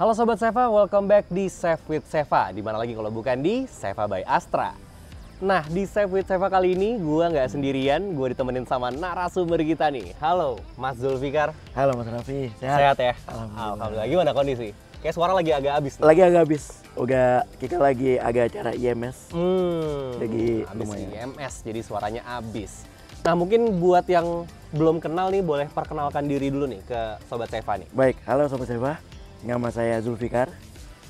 Halo Sobat Seva, welcome back di Save with Seva. Dimana lagi kalau bukan di Seva by Astra. Nah, di Save with Seva kali ini gue nggak sendirian, gue ditemenin sama narasumber kita nih. Halo, Mas Zulfikar. Halo Mas Raffi, Sehat ya? Alhamdulillah. Gimana kondisi? Kayak suara lagi agak habis nih. Lagi agak habis, kita lagi agak acara IMS. Lagi habis lumayan. IMS, jadi suaranya habis. Nah, mungkin buat yang belum kenal nih, boleh perkenalkan diri dulu nih ke Sobat Seva nih. Baik, halo Sobat Seva. Nama saya Zulfikar.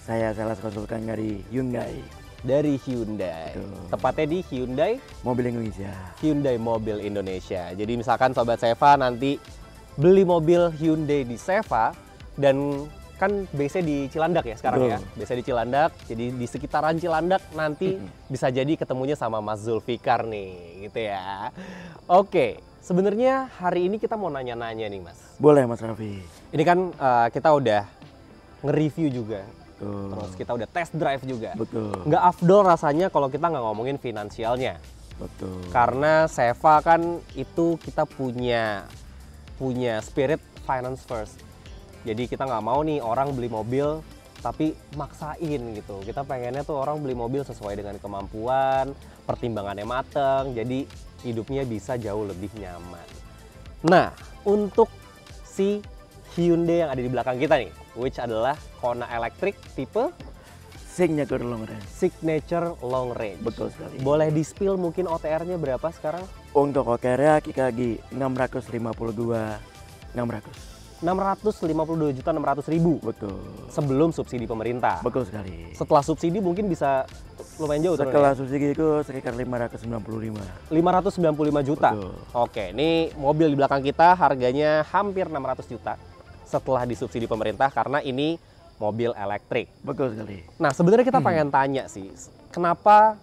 Saya sales konsultan dari Hyundai. Dari Hyundai. Betul. Tepatnya di Hyundai Mobil Indonesia. Hyundai Mobil Indonesia. Jadi misalkan Sobat Seva nanti beli mobil Hyundai di Seva, dan kan biasanya di Cilandak ya sekarang. Betul. Ya. Biasanya di Cilandak, jadi di sekitaran Cilandak nanti bisa jadi ketemunya sama Mas Zulfikar nih, gitu ya. Oke, sebenarnya hari ini kita mau nanya-nanya nih Mas. Boleh Mas Raffi. Ini kan kita udah nge-review juga, Betul. terus kita udah test drive juga. Betul. Nggak afdol rasanya kalau kita nggak ngomongin finansialnya. Betul. Karena Seva kan itu kita punya spirit finance first. Jadi kita nggak mau nih orang beli mobil tapi maksain gitu. Kita pengennya tuh orang beli mobil sesuai dengan kemampuan, pertimbangannya mateng, jadi hidupnya bisa jauh lebih nyaman. Nah, untuk si Hyundai yang ada di belakang kita nih, which adalah Kona Electric tipe Signature Long Range. Signature Long Range. Betul sekali. Boleh di-spill mungkin OTR-nya berapa sekarang? Untuk OKR kita lagi 652.600. Betul. Betul. Sebelum subsidi pemerintah. Betul sekali. Setelah subsidi mungkin bisa lumayan jauh. Setelah subsidi itu sekitar 595. 595 juta. Betul. Oke, ini mobil di belakang kita harganya hampir 600 juta setelah disubsidi pemerintah karena ini mobil elektrik. Betul sekali. Nah, sebenarnya kita pengen tanya sih, kenapa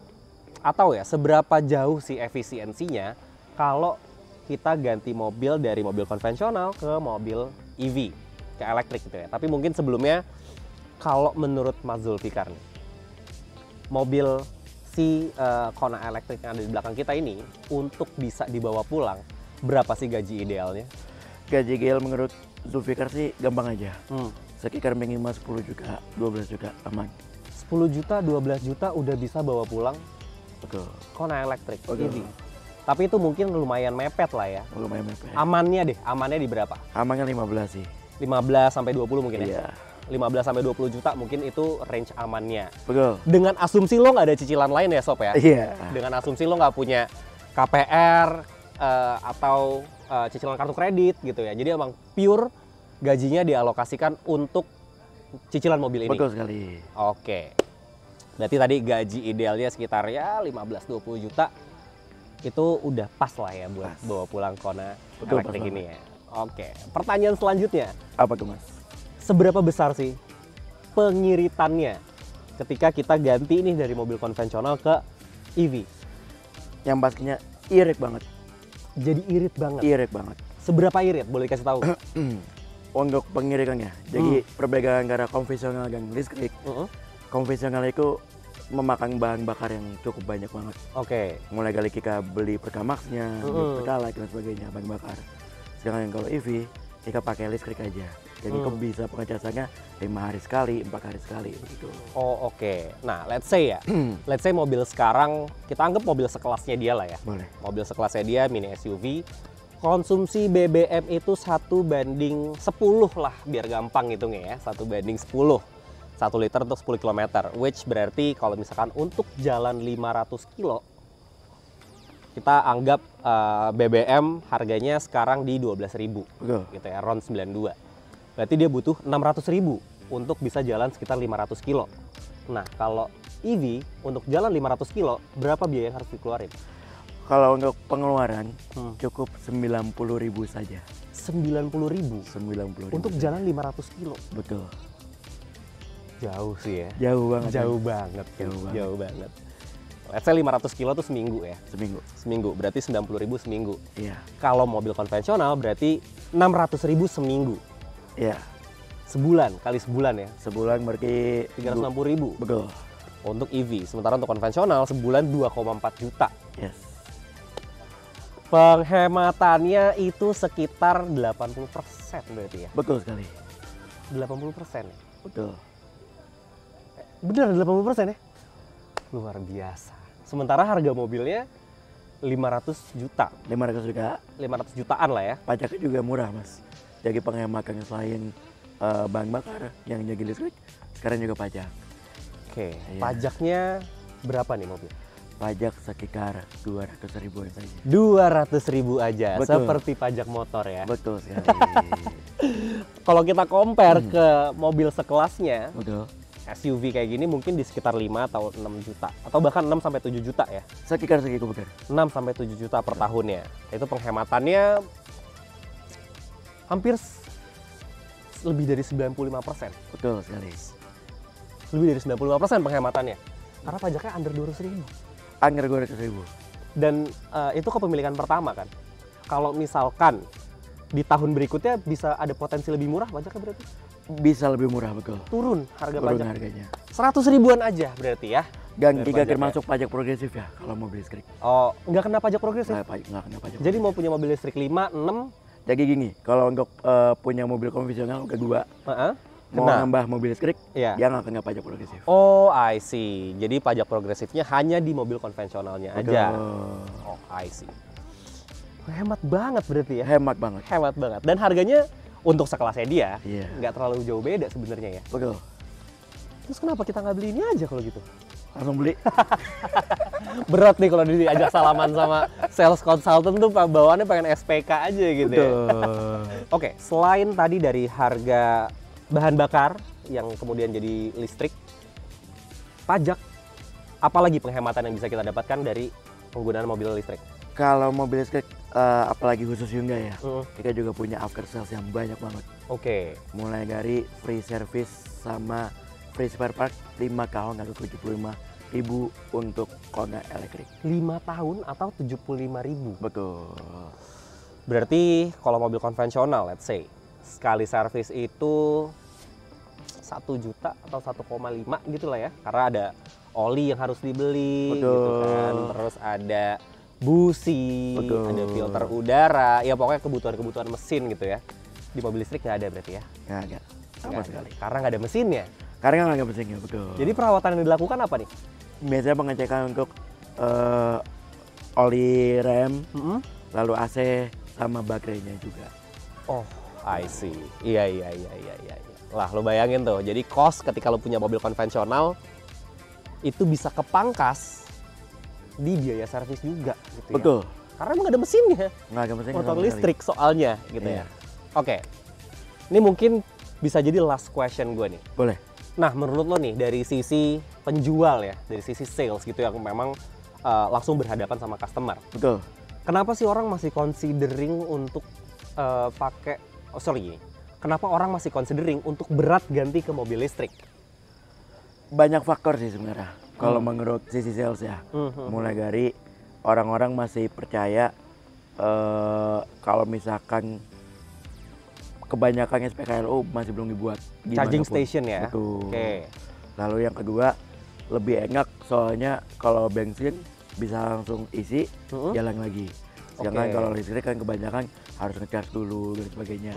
atau ya seberapa jauh sih efisiensinya kalau kita ganti mobil dari mobil konvensional ke mobil EV, ke elektrik gitu ya. Tapi mungkin sebelumnya kalau menurut Mas Zulfikar nih, mobil si Kona Electric yang ada di belakang kita ini untuk bisa dibawa pulang, berapa sih gaji idealnya? Gaji GL menurut Zulfikar sih gampang aja. Hmm. Sekitar minimal 10 juta, 12 juta aman. 10 juta, 12 juta udah bisa bawa pulang Betul. Kona Electric Betul. EV. Tapi itu mungkin lumayan mepet lah ya. Lumayan mepet. Amannya di berapa? Amannya 15 sih. 15 sampai 20 mungkin Iya. ya? 15 sampai 20 juta mungkin itu range amannya. Betul. Dengan asumsi lo nggak ada cicilan lain ya Sob ya? Iya. Dengan asumsi lo nggak punya KPR atau cicilan kartu kredit gitu ya. Jadi emang pure gajinya dialokasikan untuk cicilan mobil ini. Betul sekali. Oke. Berarti tadi gaji idealnya sekitar ya 15-20 juta. Itu udah pas lah ya buat Pas. bawa pulang Kona Betul, Electric pas ini ya. Oke. Pertanyaan selanjutnya. Apa tuh Mas? Seberapa besar sih pengiritannya ketika kita ganti ini dari mobil konvensional ke EV? Yang pastinya irit banget. Jadi irit banget. Irit banget. Seberapa irit? Boleh kasih tahu? Untuk pengiritannya. Jadi perbedaan antara konvensional dan listrik. Konvensional itu memakan bahan bakar yang cukup banyak banget. Oke. Mulai dari kita beli Pertamaxnya, beli Pertalite dan sebagainya, bahan bakar. Sedangkan yang kalau EV, kita pakai listrik aja. Jadi kok bisa pengecasannya 5 hari sekali, 4 hari sekali begitu. Oh oke. Nah let's say ya, let's say mobil sekarang, kita anggap mobil sekelasnya dia lah ya. Boleh. Mobil sekelasnya dia, mini SUV. Konsumsi BBM itu 1:10 lah, biar gampang hitungnya ya. 1:10. 1 liter untuk 10 km. Which berarti kalau misalkan untuk jalan 500 kilo, kita anggap BBM harganya sekarang di 12.000. Betul. Gitu ya, round 92. Berarti dia butuh 600.000 untuk bisa jalan sekitar 500 kilo. Nah, kalau EV untuk jalan 500 kilo, berapa biaya yang harus dikeluarin? Kalau untuk pengeluaran cukup 90.000 saja. 90.000 90.000 untuk saja. jalan 500 kilo. Betul. Jauh sih ya. Jauh banget. Jauh banget. Jauh banget. Jauh banget. Let's say 500 kilo tuh seminggu ya. Seminggu. Seminggu, berarti 90.000 seminggu. Iya. Kalau mobil konvensional berarti 600.000 seminggu. Iya. Sebulan, kali sebulan ya. Sebulan berarti 360.000 Betul. untuk EV. Sementara untuk konvensional sebulan 2,4 juta. Yes. Penghematannya itu sekitar 80% berarti ya. Betul sekali. 80% ya. Betul. Bener 80% ya? Luar biasa. Sementara harga mobilnya 500 juta. 500 juga. 500 jutaan lah ya. Pajaknya juga murah mas. Jadi penghematan selain bahan bakar yang jadi listrik, sekarang juga pajak. Oke, Iya. pajaknya berapa nih mobil? Pajak sekitar 200 ribuan saja. 200.000 aja, Betul. seperti pajak motor ya. Betul sekali. Kalau kita compare ke mobil sekelasnya, Betul. SUV kayak gini mungkin di sekitar 5 atau 6 juta. Atau bahkan 6 sampai 7 juta ya. Sekitar segitu bukan? 6 sampai 7 juta per tahunnya. Itu penghematannya hampir lebih dari 95%. Betul sekali. Lebih dari 95% penghematannya. Karena pajaknya under 200.000. Angker 200 ribu. Dan itu kepemilikan pertama kan. Kalau misalkan di tahun berikutnya bisa ada potensi lebih murah pajaknya berarti? Bisa lebih murah betul. Turun harga Turun pajak. harganya. 100 ribuan aja berarti ya. Gang Dari 3 pajaknya. termasuk pajak progresif ya kalau mobil listrik. Oh, nggak kena pajak progresif. Nggak kena pajak. Jadi mau punya mobil listrik 5, 6, Jadi gini, kalau untuk punya mobil konvensional kedua, mau kena. nambah mobil listrik, Iya. dia nggak kena pajak progresif. Oh, I see. Jadi pajak progresifnya hanya di mobil konvensionalnya aja. Betul. Oh, I see. Hemat banget berarti ya. Hemat banget. Hemat banget. Dan harganya untuk sekelasnya dia Iya. nggak terlalu jauh beda sebenarnya ya. Betul. Terus kenapa kita nggak beli ini aja kalau gitu? Langsung beli. Berat nih kalau diajak salaman sama sales consultant tuh bawaannya pengen SPK aja gitu ya. Betul. Oke, selain tadi dari harga bahan bakar yang kemudian jadi listrik, pajak, apalagi penghematan yang bisa kita dapatkan dari penggunaan mobil listrik? Kalau mobil listrik, apalagi khusus Hyundai ya, Mm. kita juga punya after sales yang banyak banget. Oke, Mulai dari free service sama free spare part 5 tahun atau 75.000 untuk Kona elektrik. 5 tahun atau 75.000. Betul. Berarti kalau mobil konvensional, let's say, sekali servis itu 1 juta atau 1,5 gitu lah ya. Karena ada oli yang harus dibeli, gitu Betul. kan. Terus ada busi, Betul. ada filter udara, ya pokoknya kebutuhan-kebutuhan mesin gitu ya. Di mobil listrik nggak ada berarti ya? Nggak ada. Sama Nggak ada. sekali. Karena nggak ada mesinnya. Karena nggak ada mesinnya, betul. Jadi perawatan yang dilakukan apa nih? biasanya pengecekan untuk oli rem, Mm-mm. lalu AC sama baterainya juga. Oh, I see. Iya. Lah, lo bayangin tuh. Jadi cost ketika lo punya mobil konvensional itu bisa kepangkas di biaya servis juga gitu ya. Betul. Karena emang nggak ada mesinnya. Nggak ada mesinnya Motor sama sekali. listrik soalnya gitu Iya. ya. Oke. Ini mungkin bisa jadi last question gue nih. Boleh. Nah, menurut lo nih dari sisi penjual ya, dari sisi sales gitu yang memang langsung berhadapan sama customer. Betul. Kenapa sih orang masih considering untuk kenapa orang masih considering untuk berat ganti ke mobil listrik? Banyak faktor sih sebenarnya. Kalau menurut sisi sales ya, mulai dari orang-orang masih percaya kalau misalkan kebanyakan SPKLU masih belum dibuat. Charging Dimanapun. station ya. Betul. Oke. Lalu yang kedua lebih enak soalnya kalau bensin bisa langsung isi jalan lagi. Sedangkan Oke. kalau listrik kan kebanyakan harus ngecas dulu dan sebagainya.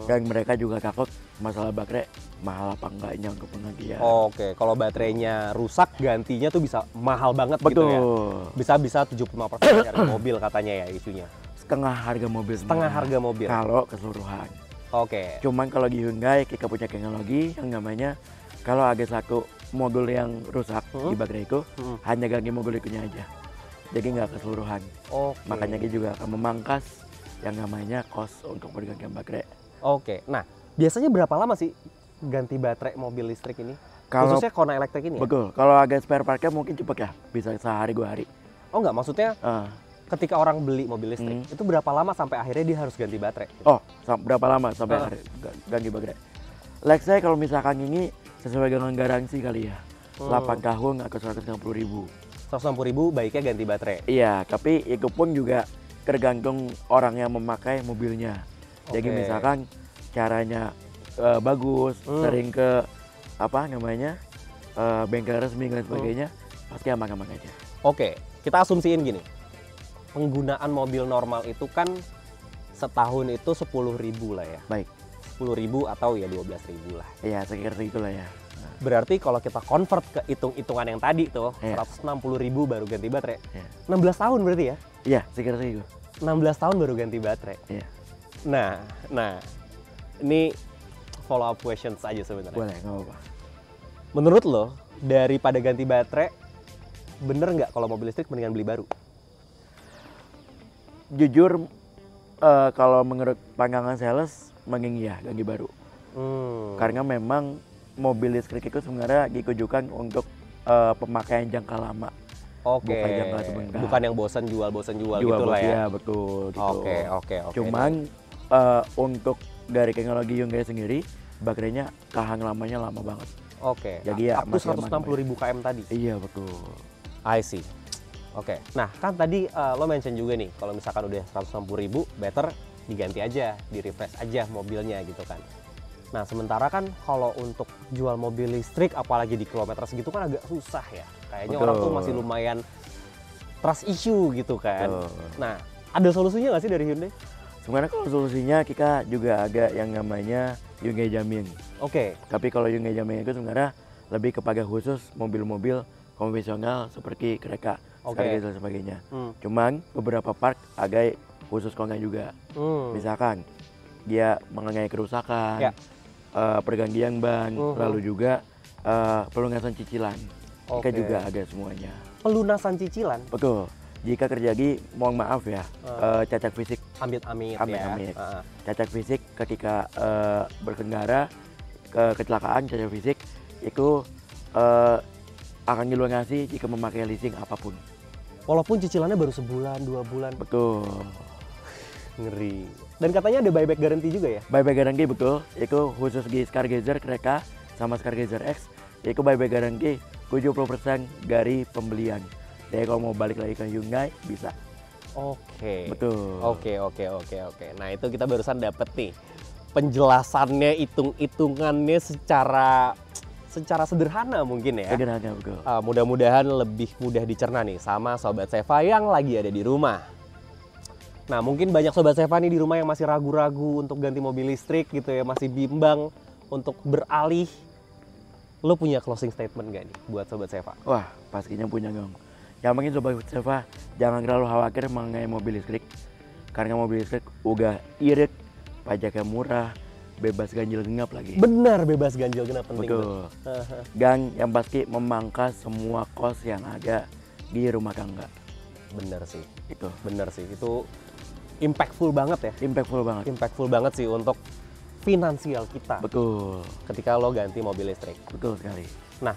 Dan mereka juga takut masalah baterai mahal apa enggaknya untuk penggantian. Oke, kalau baterainya rusak gantinya tuh bisa mahal banget gitu Betul. ya. Bisa 75% dari mobil katanya ya isunya. Setengah harga mobil. Setengah sebenarnya. harga mobil. Kalau keseluruhan. Oke. Cuman kalau di Hyundai kita punya teknologi yang namanya kalau ada satu modul yang rusak di baterai itu hanya ganti modul itunya aja. Jadi nggak keseluruhan. Oke. Makanya kita juga akan memangkas yang namanya cost untuk pergantian baterai. Oke. Nah, biasanya berapa lama sih ganti baterai mobil listrik ini? Kalau Khususnya Kona elektrik ini ya? betul, kalau agak spare partnya mungkin cepet ya, bisa sehari 2 hari. Oh enggak, maksudnya Ah. ketika orang beli mobil listrik, itu berapa lama sampai akhirnya dia harus ganti baterai? Oh, berapa lama sampai hari ganti baterai? Like saya kalau misalkan ini sesuai dengan garansi kali ya, 8 tahun atau 150.000. 160.000 baiknya ganti baterai. Iya, tapi itu pun juga tergantung orang yang memakai mobilnya. Jadi Oke. misalkan caranya bagus, sering ke apa namanya bengkel resmi dan sebagainya, pasti aman-aman aja. Oke, kita asumsiin gini. Penggunaan mobil normal itu kan setahun itu 10.000 lah ya. Baik. 10.000 atau ya 12.000 lah. Iya, sekitar segitulah ya. Berarti kalau kita convert ke hitung-hitungan yang tadi tuh, Iya. 160.000 baru ganti baterai. Iya. 16 tahun berarti ya? Iya, sekitar segitu. 16 tahun baru ganti baterai. Iya. Nah, ini follow up questions aja sebenarnya. Boleh, nggak apa-apa. Menurut lo, daripada ganti baterai, bener nggak kalau mobil listrik mendingan beli baru? Jujur, kalau menurut pandangan sales, mending ya ganti baru. Karena memang mobil listrik itu sebenarnya ditujukan untuk pemakaian jangka lama. Oke. Bukan jangka sebentar. Bukan yang bosan jual gitu lah ya. Iya, betul. Gitu. Oke. Cuman untuk dari teknologi Hyundai sendiri, baterainya tahan lamanya lama banget. Oke. Jadi ya up to masih aman, 160.000 km tadi. Iya, betul. I see. Oke. Nah, kan tadi lo mention juga nih, kalau misalkan udah 160.000, better diganti aja, di-refresh aja mobilnya gitu kan. Nah, sementara kan kalau untuk jual mobil listrik, apalagi di kilometer segitu kan agak susah ya. Kayaknya Betul. orang tuh masih lumayan trust issue gitu kan. Betul. Nah, ada solusinya nggak sih dari Hyundai? Sebenarnya kalau solusinya kita juga ada yang namanya Hyundai Jamin. Oke. Tapi kalau Hyundai Jamin itu sebenarnya lebih kepada khusus mobil-mobil konvensional seperti kereta, Oke. Stargazer dan sebagainya. Cuman beberapa part agak khusus konten juga. Misalkan dia mengenai kerusakan, Ya. pergantian ban, lalu juga pelunasan cicilan. Kita Oke. juga ada semuanya. Pelunasan cicilan, Betul. Jika terjadi, mohon maaf ya, cacat fisik, amit-amit ya. Amit-amit. cacat fisik ketika berkendara, kecelakaan, cacat fisik itu akan dilunasi jika memakai leasing apapun. Walaupun cicilannya baru sebulan, 2 bulan. Betul. Ngeri. Dan katanya ada buyback guarantee juga ya? Buyback guarantee betul, itu khusus di Stargazer Kreka sama Stargazer X, itu buyback guarantee 70% dari pembelian. Jadi kalau mau balik lagi ke Hyundai bisa. Oke. Betul. Oke. Nah, itu kita barusan dapet nih penjelasannya, hitung-hitungannya secara sederhana mungkin ya. Sederhana betul. Mudah-mudahan lebih mudah dicerna nih sama Sobat Seva yang lagi ada di rumah. Nah, mungkin banyak Sobat Seva nih di rumah yang masih ragu-ragu untuk ganti mobil listrik gitu ya, masih bimbang untuk beralih. Lo punya closing statement gak nih buat Sobat Seva? Wah, pastinya punya dong. Yang penting Sobat Seva, jangan terlalu khawatir mengenai mobil listrik. Karena mobil listrik udah irit, pajaknya murah, bebas ganjil genap lagi. Benar, bebas ganjil genap, penting tuh. Betul. Dan yang pasti memangkas semua kos yang ada di rumah tangga. Bener sih, Itu itu impactful banget ya. Impactful banget sih untuk finansial kita Betul. ketika lo ganti mobil listrik. Betul sekali. Nah,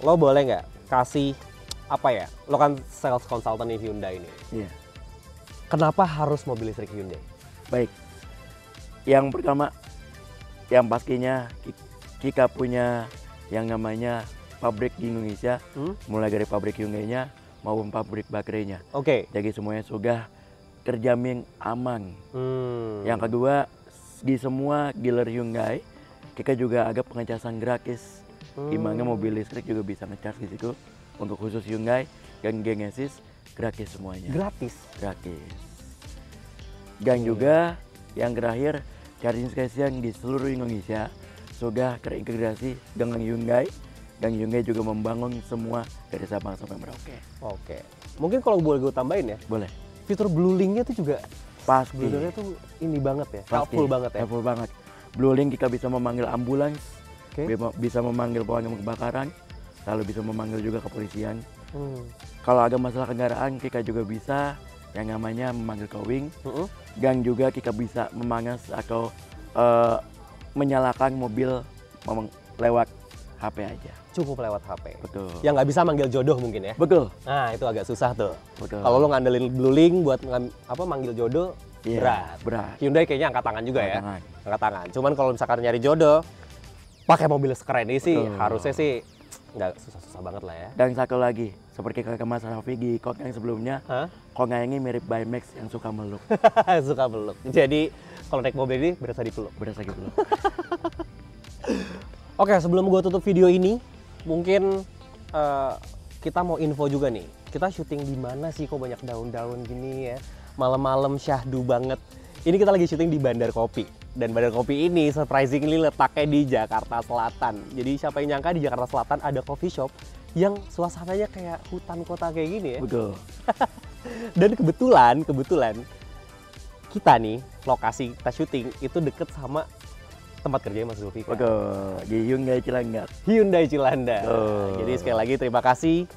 lo boleh nggak kasih apa ya? Lo kan sales consultant di Hyundai ini. Iya. Kenapa harus mobil listrik Hyundai? Baik. Yang pertama, yang pastinya kita punya yang namanya pabrik di Indonesia, mulai dari pabrik Hyundai-nya maupun pabrik baterainya. Oke. Jadi semuanya sudah terjamin aman. Yang kedua, di semua dealer Hyundai kita juga ada pengecasan gratis, di mana mobil listrik juga bisa ngecas di situ. Untuk khusus Hyundai dan Genesis gratis semuanya. Gratis. Dan juga yang terakhir, charging station di seluruh Indonesia sudah terintegrasi dengan Hyundai, dan Hyundai juga membangun semua dari Sabang sampai Merauke. Oke. Mungkin kalau boleh gue tambahin ya, Boleh. fitur Blue Link-nya tuh juga Pasti. sebenarnya tuh ini banget ya, Pasti. helpful banget ya. Helpful banget. Blue Link kita bisa memanggil ambulans, Oke. bisa memanggil pemadam kebakaran, lalu bisa memanggil juga kepolisian. Hmm. Kalau ada masalah kendaraan, kita juga bisa yang namanya memanggil towing, dan juga kita bisa memanas atau menyalakan mobil lewat HP aja. Cukup lewat HP. Betul. Yang nggak bisa manggil jodoh mungkin ya. Betul. Nah, itu agak susah tuh. Betul. Kalau lo ngandelin Blue Link buat manggil jodoh, Iya, berat. berat. Hyundai kayaknya angkat tangan juga Angkat ya. tangan. Angkat tangan. Cuman kalau misalkan nyari jodoh, pakai mobil sekeren ini sih, Betul. harusnya sih nggak susah-susah banget lah ya. Dan satu lagi, seperti kata Mas Raffi di Kok yang sebelumnya, Kok ini mirip Bimax yang suka meluk. Suka peluk. Jadi kalau naik mobil ini berasa dipeluk. Berasa gitu loh. Oke, sebelum gue tutup video ini, mungkin kita mau info juga nih. Kita syuting di mana sih? Kok banyak daun-daun gini ya? Malam-malam syahdu banget. Ini kita lagi syuting di Bandar Kopi. Dan Badan Kopi ini surprisingly letaknya di Jakarta Selatan. Jadi siapa yang nyangka di Jakarta Selatan ada coffee shop yang suasananya kayak hutan kota kayak gini ya. Betul. Dan kebetulan kita nih, lokasi kita syuting itu deket sama tempat kerjanya Mas Zulfikar. Betul, di Hyundai Cilandak. Hyundai Cilandak. Jadi sekali lagi terima kasih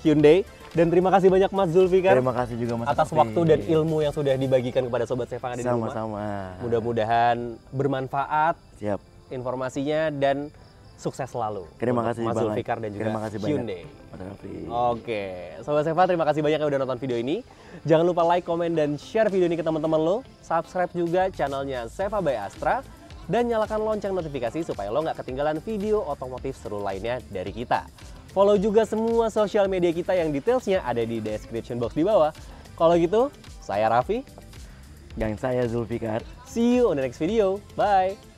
Hyundai dan terima kasih banyak Mas Zulfikar. Terima kasih juga Mas atas Raffi. waktu dan ilmu yang sudah dibagikan kepada sobat Seva yang ada di rumah. Sama-sama. Mudah-mudahan bermanfaat Siap. informasinya dan sukses selalu. Terima kasih Mas banyak. Zulfikar dan juga Terima kasih banyak, Hyundai. Mas Raffi. Oke, Sobat Seva terima kasih banyak yang udah nonton video ini. Jangan lupa like, komen, dan share video ini ke teman-teman lo. Subscribe juga channelnya Seva by Astra. Dan nyalakan lonceng notifikasi supaya lo nggak ketinggalan video otomotif seru lainnya dari kita. Follow juga semua sosial media kita yang detailsnya ada di description box di bawah. Kalau gitu, saya Raffi. Dan saya Zulfikar. See you on the next video. Bye!